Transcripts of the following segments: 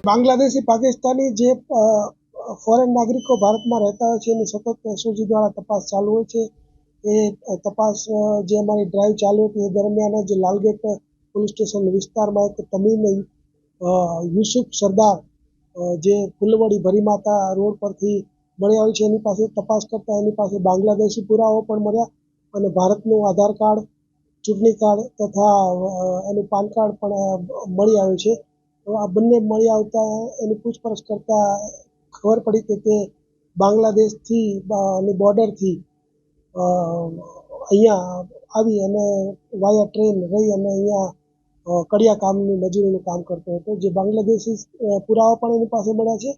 બાંગ્લાદેશી પાકિસ્તાની જે ફોરેન નાગરિકો ભારતમાં રહેતા હોય છે એની સતત એસઓજી દ્વારા તપાસ ચાલુ હોય છે. એ તપાસ જે અમારી ડ્રાઈવ ચાલુ હતી એ દરમિયાન જ લાલગેટ પોલીસ સ્ટેશન વિસ્તારમાં એક તમીમ યુસુફ સરદાર જે ફુલવડી ભરીમાતા રોડ પરથી મળી આવ્યું છે એની પાસે તપાસ કરતા એની પાસે બાંગ્લાદેશી પુરાવો પણ મળ્યા અને ભારતનું આધાર કાર્ડ, ચૂંટણી કાર્ડ તથા એનું પાન કાર્ડ પણ મળી આવ્યું છે. આ બંને મળી આવતા એની પૂછપરછ કરતા ખબર પડી કે તે બાંગ્લાદેશથી બોર્ડરથી અહીંયા આવી અને વાયા ટ્રેન રહી અને અહીંયા કડિયા કામની મજૂરીનું કામ કરતો હતો. જે બાંગ્લાદેશી પુરાવા પણ એની પાસે મળ્યા છે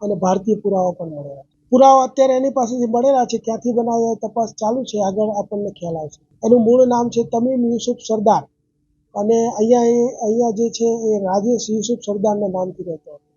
અને ભારતીય પુરાવા પણ મળ્યા છે. પુરાવા અત્યારે એની પાસેથી મળેલા છે, ક્યાંથી બનાવ્યા તપાસ ચાલુ છે, આગળ આપણને ખ્યાલ આવશે. એનું મૂળ નામ છે તમીમ યુસુફ સરદાર અને અહીંયા જે છે એ રાજેશ યુસુફ સરદારના નામથી રહેતો હતો.